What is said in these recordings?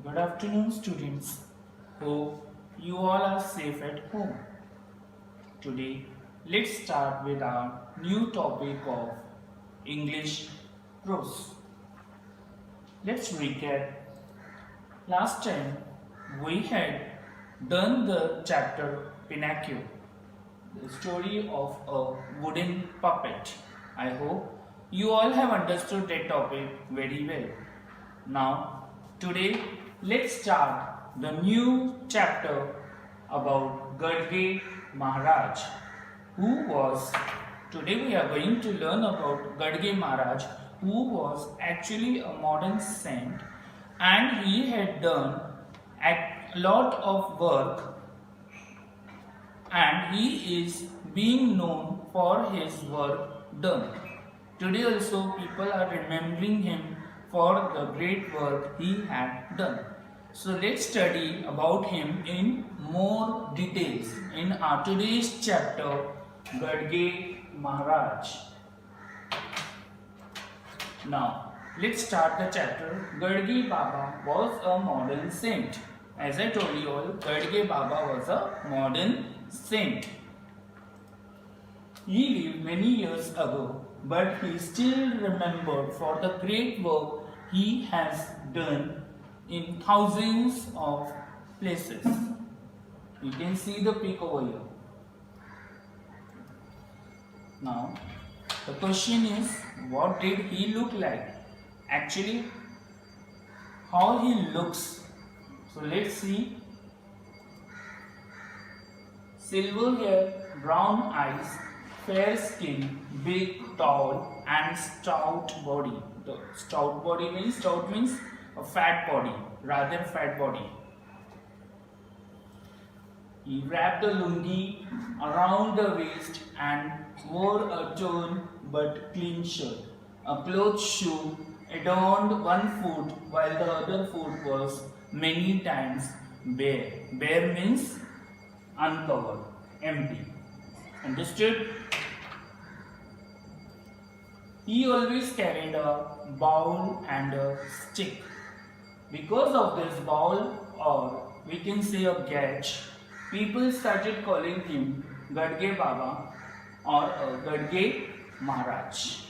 Good afternoon, students. Hope you all are safe at home. Today, let's start with our new topic of English prose. Let's recap. Last time, we had done the chapter Pinocchio, the story of a wooden puppet. I hope you all have understood that topic very well. Now, today, let's start the new chapter about Gadge Maharaj, who was. Today, we are going to learn about Gadge Maharaj, who was actually a modern saint, and he had done a lot of work, and he is being known for his work done. Today also people are remembering him for the great work he had done. So let's study about him in more details in our today's chapter, Gadge Maharaj. Now, let's start the chapter. Gadge Baba was a modern saint. As I told you all, Gadge Baba was a modern saint. He lived many years ago, but he still remembered for the great work he has done in thousands of places. You can see the peak over here. Now, the question is, what did he look like? Actually, how he looks. So let's see. Silver hair, brown eyes, fair skin, big, tall and stout body. The stout means a fat body, rather fat body. He wrapped the lungi around the waist and wore a torn but clean shirt. A cloth shoe adorned one foot while the other foot was many times bare. Bare means uncovered, empty. Understood? He always carried a bowl and a stick. Because of this bowl, or we can say a gadge, people started calling him Gadge Baba or Gadge Maharaj.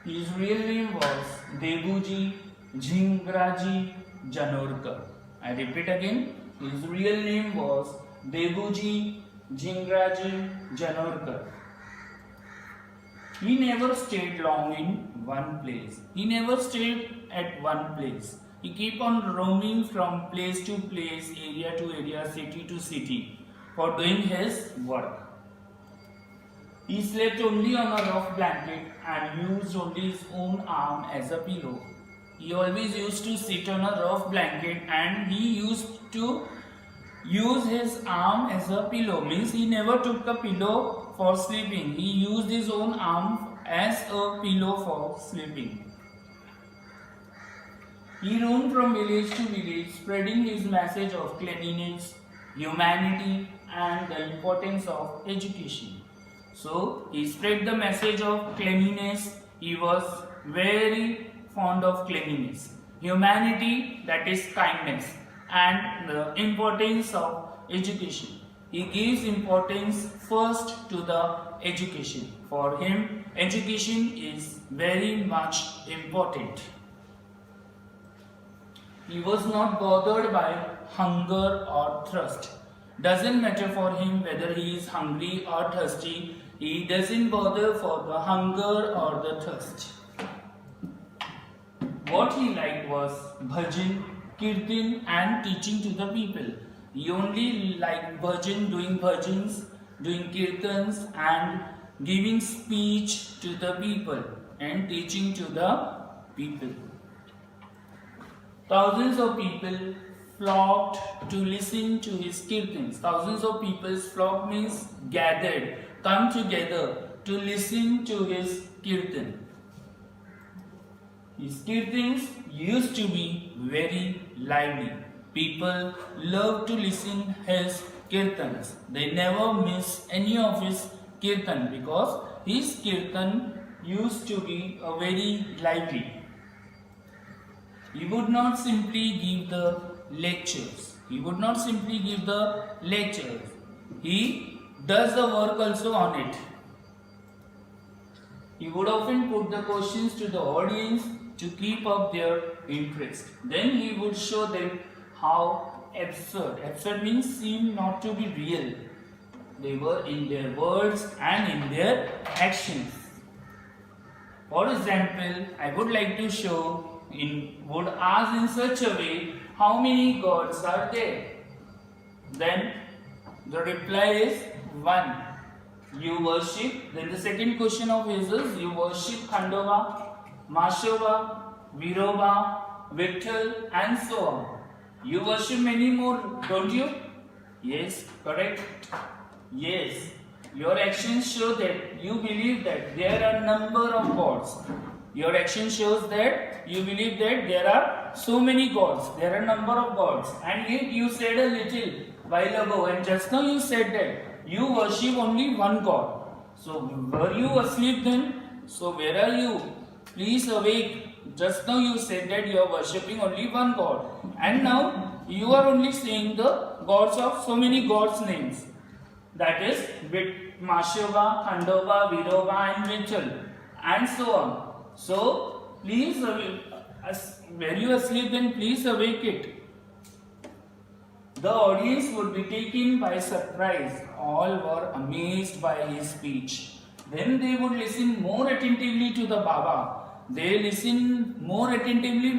His real name was Devuji Jhingraji Janorkar. I repeat again, his real name was Devuji Jhingraji Janorkar. He never stayed long in one place. He never stayed at one place. He kept on roaming from place to place, area to area, city to city for doing his work. He slept only on a rough blanket and used only his own arm as a pillow. He always used to sit on a rough blanket and he used to use his arm as a pillow. Means he never took a pillow for sleeping. He used his own arm as a pillow for sleeping. He roamed from village to village, spreading his message of cleanliness, humanity and the importance of education. So, he spread the message of cleanliness. He was very fond of cleanliness. Humanity, that is kindness, and the importance of education. He gives importance first to the education. For him, education is very much important. He was not bothered by hunger or thirst. Doesn't matter for him whether he is hungry or thirsty. He doesn't bother for the hunger or the thirst. What he liked was bhajan, kirtan and teaching to the people. He only liked doing bhajans, doing kirtans and giving speech to the people and teaching to the people. Thousands of people flocked to listen to his kirtans. Thousands of people, flock means gathered, come together to listen to his kirtan. His kirtans used to be very lively. People loved to listen his kirtans. They never miss any of his kirtan because his kirtan used to be very lively. He would not simply give the lectures. He would not simply give the lectures. He does the work also on it. He would often put the questions to the audience to keep up their interest. Then he would show them how absurd. Absurd means seem not to be real. They were in their words and in their actions. For example, I would like to show would ask in such a way, how many gods are there? Then the reply is 1. You worship. Then the second question of his is, you worship Khandova, Mashova, Viroba, Vitthal and so on. You worship many more, don't you? Yes, correct. Yes. Your actions show that you believe that there are number of gods. Your action shows that you believe that there are so many gods. There are number of gods. And yet you said a little while ago, and just now you said that you worship only one god. So were you asleep then? So where are you? Please awake. Just now you said that you are worshipping only one god. And now you are only saying the gods of so many gods' names. That is Mashova, Khandova, Viroba and Vitthal and so on. So please, were you asleep then please awake it. The audience would be taken by surprise. All were amazed by his speech. Then they would listen more attentively to the Baba. They listen more attentively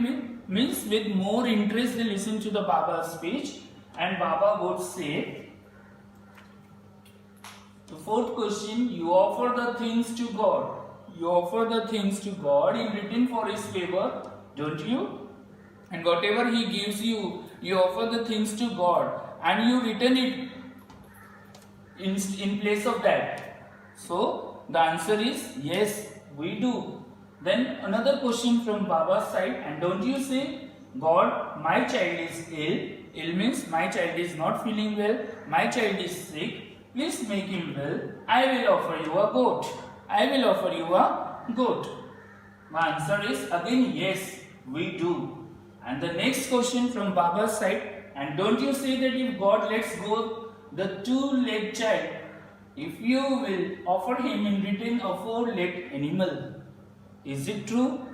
means with more interest they listen to the Baba's speech. And Baba would say, the fourth question, you offer the things to God. You offer the things to God in return for His favor, don't you? And whatever He gives you, you offer the things to God and you return it in place of that. So the answer is yes, we do. Then another question from Baba's side, and don't you say, God, my child is ill. Ill means my child is not feeling well, my child is sick. Please make him well. I will offer you a goat. I will offer you a goat. My answer is again yes, we do. And the next question from Baba's side, and don't you say that if God lets go the two-legged child, if you will offer him in return a four-legged animal, is it true?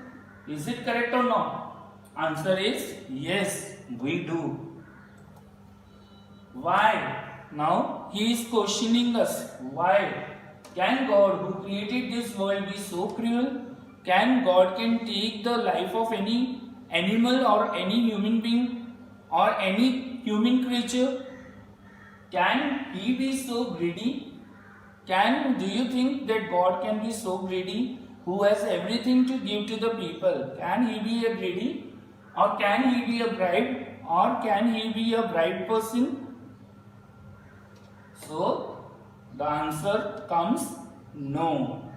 Is it correct or not? Answer is yes, we do. Why? Now he is questioning us. Why? Can God who created this world be so cruel? Can God take the life of any animal or any human being or any human creature? Can He be so greedy? Do you think that God can be so greedy who has everything to give to the people? Can He be a greedy? Or can He be a bribe? Or can He be a bribe person? So the answer comes no.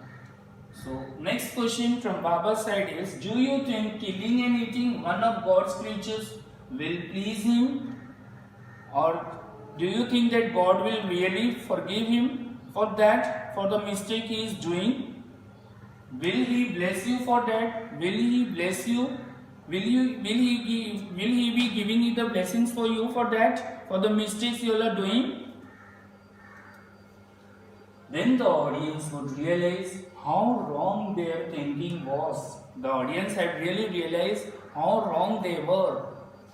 So next question from Baba's side is, do you think killing and eating one of God's creatures will please Him? Or do you think that God will really forgive him for that, for the mistake he is doing? Will He bless you for that? Will He bless you? Will He be giving you the blessings for you for that, for the mistakes you all are doing? Then the audience would realize how wrong their thinking was. The audience had really realized how wrong they were.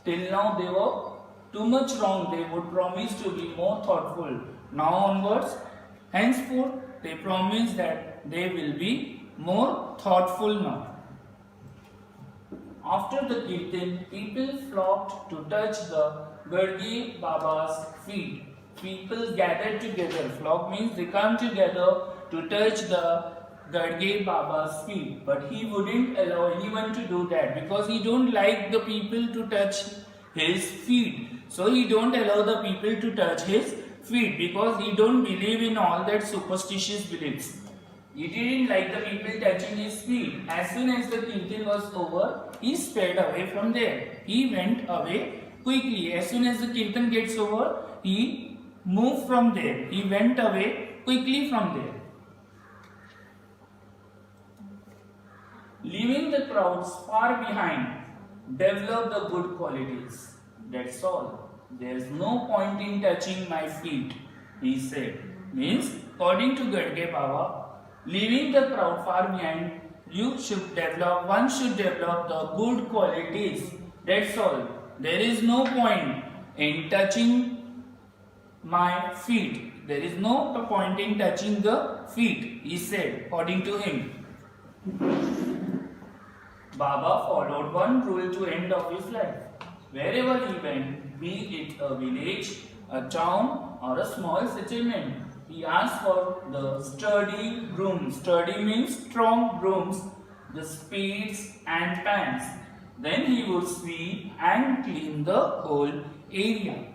Till now they were too much wrong. They would promise to be more thoughtful. Now onwards, henceforth, they promise that they will be more thoughtful now. After the kirtan, people flocked to touch the Gadge Baba's feet. People gathered together. Flock means they come together to touch the Gadge Baba's feet. But he wouldn't allow anyone to do that because he don't like the people to touch his feet. So he don't allow the people to touch his feet because he don't believe in all that superstitious beliefs. He didn't like the people touching his feet. As soon as the kirtan was over, he sped away from there. He went away quickly. As soon as the kirtan gets over, he moved from there. He went away quickly from there. Leaving the crowds far behind, develop the good qualities. That's all. There's no point in touching my feet, he said. Means, according to Gadge Baba, leaving the crowd far behind, one should develop the good qualities. That's all. There is no point in touching my feet. There is no point in touching the feet, he said, according to him. Baba followed one rule to end of his life. Wherever he went, be it a village, a town or a small settlement, he asked for the sturdy brooms. Sturdy means strong brooms, the spades and pans. Then he would sweep and clean the whole area.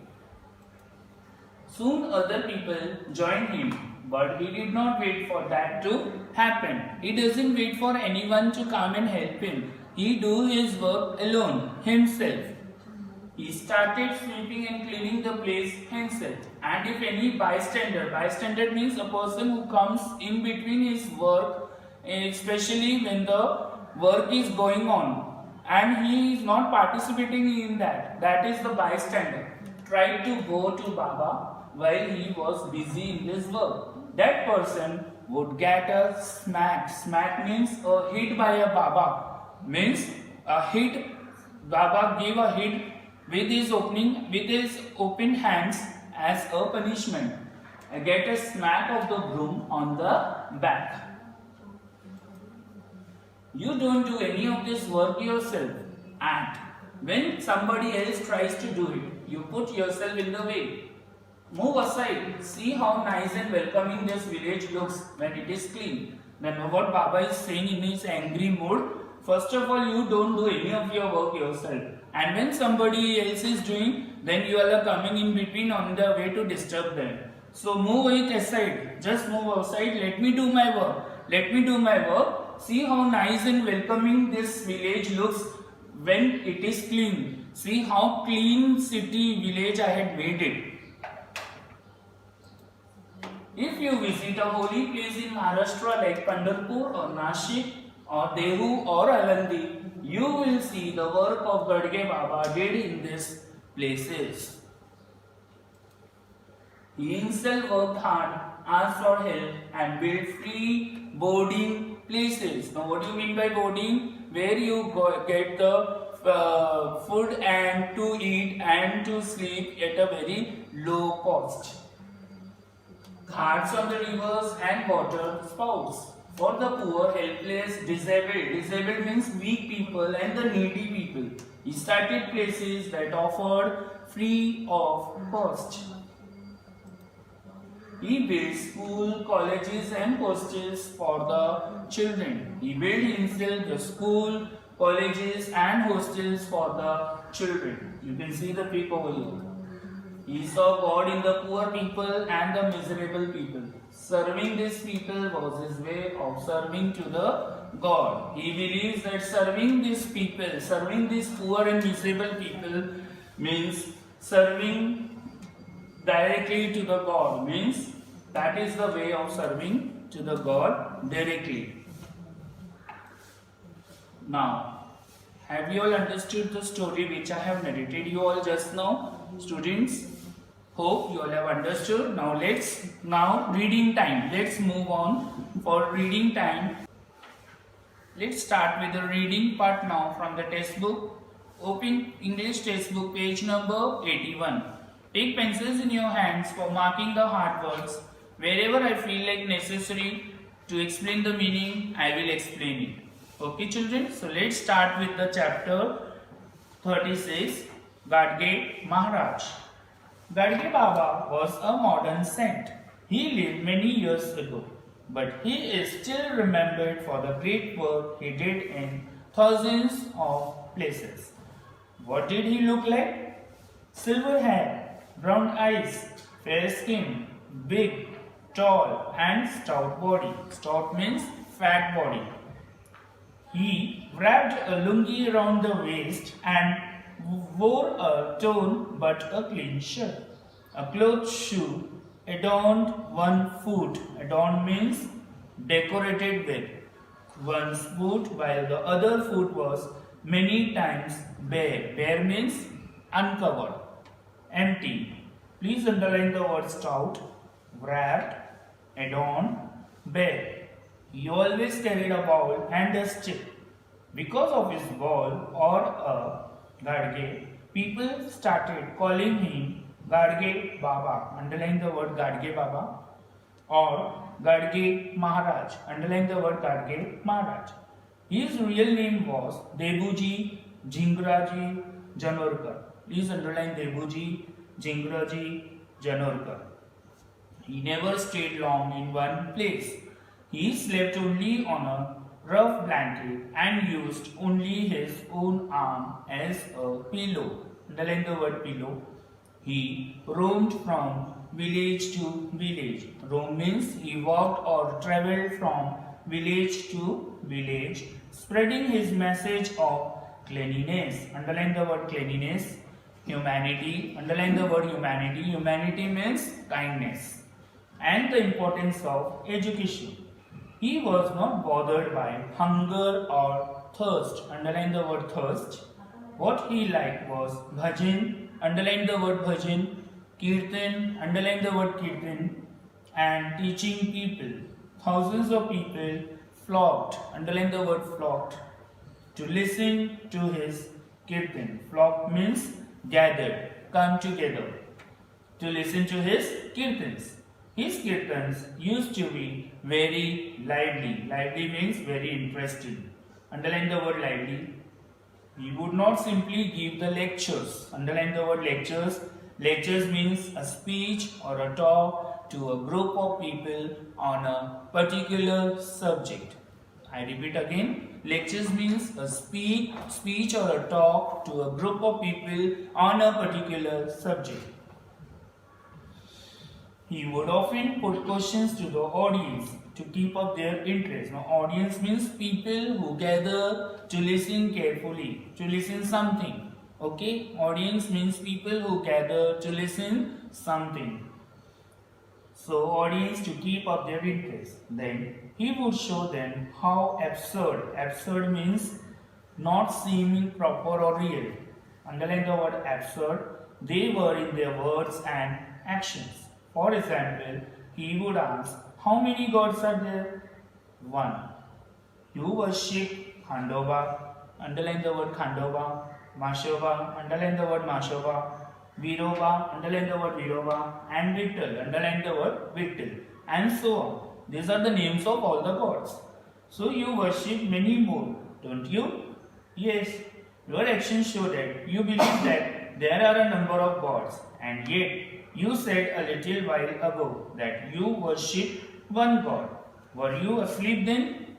Soon other people joined him, but he did not wait for that to happen. He doesn't wait for anyone to come and help him. He do his work alone, himself. He started sweeping and cleaning the place himself. And if any bystander means a person who comes in between his work, especially when the work is going on, and he is not participating in that is the bystander, tried to go to Baba while he was busy in this work. That person would get a smack. Smack means a hit by a Baba. Means a hit. Baba gave a hit with his open hands as a punishment. I get a smack of the broom on the back. You don't do any of this work yourself, and when somebody else tries to do it, you put yourself in the way. Move aside. See how nice and welcoming this village looks when it is clean. Then what Baba is saying in his angry mood, first of all, you don't do any of your work yourself. And when somebody else is doing, then you are coming in between on the way to disturb them. So move it aside. Just move aside. Let me do my work. Let me do my work. See how nice and welcoming this village looks when it is clean. See how clean city village I had made it. If you visit a holy place in Maharashtra like Pandharpur or Nashik or Dehu or Alandi, you will see the work of Gadge Baba did in these places. He himself worked hard, asked for help and built free boarding places. Now what do you mean by boarding? Where you get the food and to eat and to sleep at a very low cost. Ghats on the rivers and water spouts. For the poor, helpless, disabled. Disabled means weak people and the needy people. He started places that offered free of cost. He built school, colleges and hostels for the children. He built himself the school, colleges and hostels for the children. You can see the pic over here. He saw God in the poor people and the miserable people. Serving these people was his way of serving to the God. He believes that serving these people, serving these poor and miserable people means serving directly to the God. Means that is the way of serving to the God directly. Now, have you all understood the story which I have narrated you all just now? Students, hope you all have understood. Now reading time. Let's move on for reading time. Let's start with the reading part now from the textbook. Open English textbook page number 81. Take pencils in your hands for marking the hard words. Wherever I feel like necessary to explain the meaning, I will explain it. Okay children, so let's start with the chapter 36, Gadge Maharaj. Gadge Baba was a modern saint. He lived many years ago, but he is still remembered for the great work he did in thousands of places. What did he look like? Silver hair, brown eyes, fair skin, big, tall and stout body. Stout means fat body. He wrapped a lungi around the waist and wore a torn but a clean shirt. A cloth shoe adorned one foot. Adorned means decorated with. One's foot while the other foot was many times bare. Bare means uncovered, empty. Please underline the word stout, wrapped, adorned, bare. He always carried a bowl and a stick. Because of his bowl or a Gadge, people started calling him Gadge Baba. Underline the word Gadge Baba, or Gadge Maharaj. Underline the word Gadge Maharaj. His real name was Debuji Jingraji Janorkar. Please underline Debuji Jingraji Janorkar. He never stayed long in one place. He slept only on a rough blanket and used only his own arm as a pillow. Underline the word pillow. He roamed from village to village. Roam means he walked or travelled from village to village, spreading his message of cleanliness. Underline the word cleanliness. Humanity. Underline the word humanity. Humanity means kindness. And the importance of education. He was not bothered by hunger or thirst. Underline the word thirst. What he liked was bhajan. Underline the word bhajan. Kirtan. Underline the word kirtan. And teaching people. Thousands of people flocked. Underline the word flocked. To listen to his kirtan. Flock means gathered. Come together. To listen to his kirtans. His kirtans used to be very lively. Lively means very interesting. Underline the word lively. He would not simply give the lectures. Underline the word lectures. Lectures means a speech or a talk to a group of people on a particular subject. I repeat again. Lectures means a speech or a talk to a group of people on a particular subject. He would often put questions to the audience to keep up their interest. Now, audience means people who gather to listen carefully, to listen something. Okay? Audience means people who gather to listen something. So, audience to keep up their interest. Then, he would show them how absurd means not seeming proper or real. Underline the word absurd. They were in their words and actions. For example, he would ask, how many gods are there? One. You worship Khandoba. Underline the word Khandoba. Mashoba. Underline the word Mashoba. Viroba. Underline the word Viroba. And Vittal. Underline the word Vittal. And so on. These are the names of all the gods. So you worship many more, don't you? Yes. Your actions show that you believe that there are a number of gods, and yet you said a little while ago that you worship one God. Were you asleep then?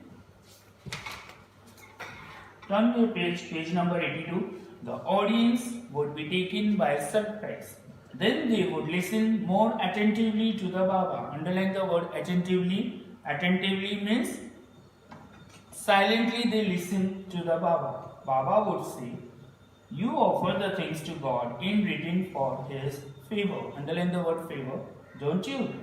Turn to page number 82. The audience would be taken by surprise. Then they would listen more attentively to the Baba. Underline the word attentively. Attentively means silently they listen to the Baba. Baba would say, you offer the things to God in return for his favor. Underline the word favor. Don't you?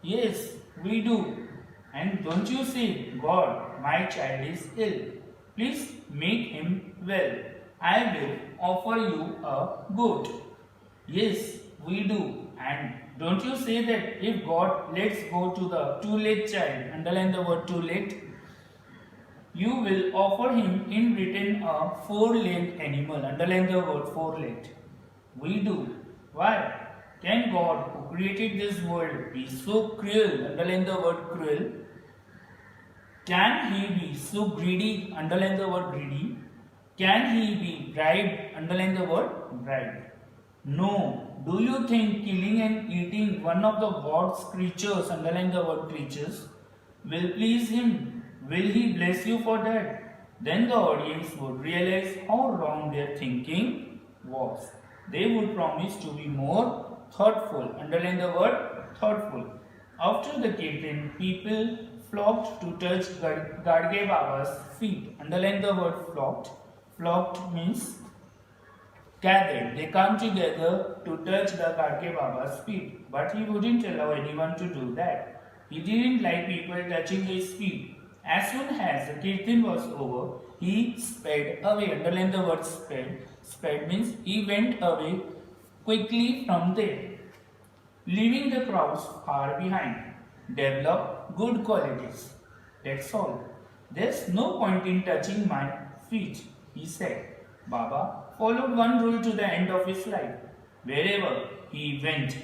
Yes, we do. And don't you say, God, my child is ill. Please make him well. I will offer you a goat. Yes, we do. And don't you say that if God lets go to the two-legged child, underline the word two-legged, you will offer him in return a four-legged animal. Underline the word four-legged. We do. Why? Can God who created this world be so cruel? Underline the word cruel. Can he be so greedy? Underline the word greedy. Can he be bribed? Underline the word bribed. No. Do you think killing and eating one of the God's creatures, underline the word creatures, will please him? Will he bless you for that? Then the audience would realize how wrong their thinking was. They would promise to be more thoughtful. Underline the word thoughtful. After the kirtan, people flocked to touch Gadge Baba's feet. Underline the word flocked. Flocked means gathered. They come together to touch the Gadge Baba's feet. But he wouldn't allow anyone to do that. He didn't like people touching his feet. As soon as the kirtan was over, he sped away. Underline the word sped. Sped means he went away quickly from there, leaving the crowds far behind. Develop good qualities. That's all. There's no point in touching my feet, he said. Baba followed one rule to the end of his life. Wherever he went,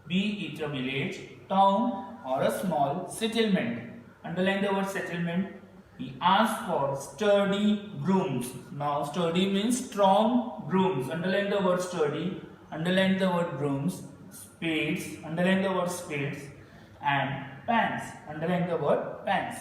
be it a village, town, or a small settlement. Underline the word settlement. He asked for sturdy brooms. Now, sturdy means strong brooms. Underline the word sturdy. Underline the word brooms. Spades. Underline the word spades. And pans. Underline the word pans.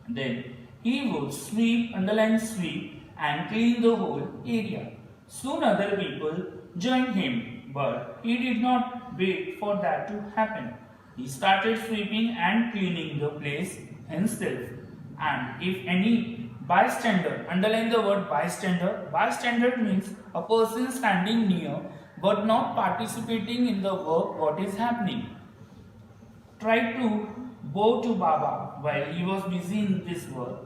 Then he would sweep, underline sweep, and clean the whole area. Soon other people joined him, but he did not wait for that to happen. He started sweeping and cleaning the place himself. And if any bystander, underline the word bystander. Bystander means a person standing near but not participating in the work what is happening, tried to bow to Baba while he was busy in this work,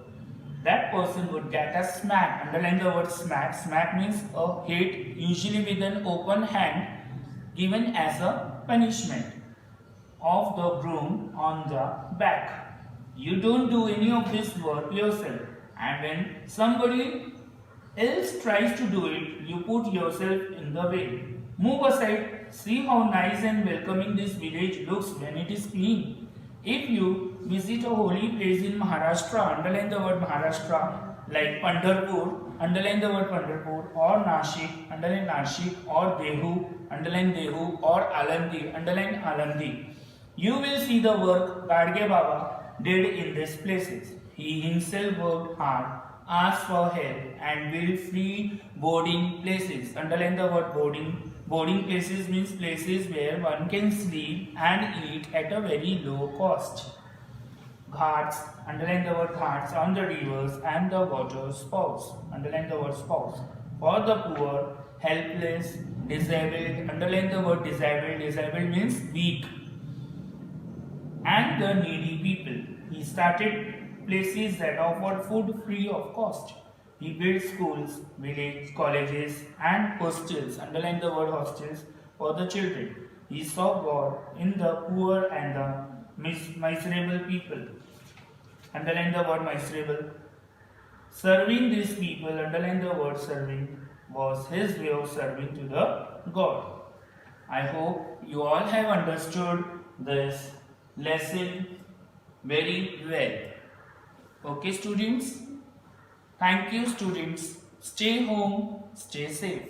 that person would get a smack. Underline the word smack. Smack means a hit, usually with an open hand, given as a punishment of the broom on the back. You don't do any of this work yourself, and when somebody else tries to do it, you put yourself in the way. Move aside. See how nice and welcoming this village looks when it is clean. If you visit a holy place in Maharashtra, underline the word Maharashtra, like Pandharpur, underline the word Pandharpur, or Nashik, underline Nashik, or Dehu, underline Dehu, or Alandi, underline Alandi. You will see the work Gadge Baba did in these places. He himself worked hard, asked for help, and built free boarding places. Underline the word boarding. Boarding places means places where one can sleep and eat at a very low cost. Ghats, underline the word ghats, on the rivers and the water spouts. Underline the word spouts. For the poor, helpless, disabled, underline the word disabled. Disabled means weak. And the needy people. He started places that offered food free of cost. He built schools, village, colleges, and hostels. Underline the word hostels for the children. He saw God in the poor and the miserable people. Underline the word miserable. Serving these people, underline the word serving, was his way of serving to the God. I hope you all have understood this lesson very well. Okay, students? Thank you, students. Stay home, stay safe.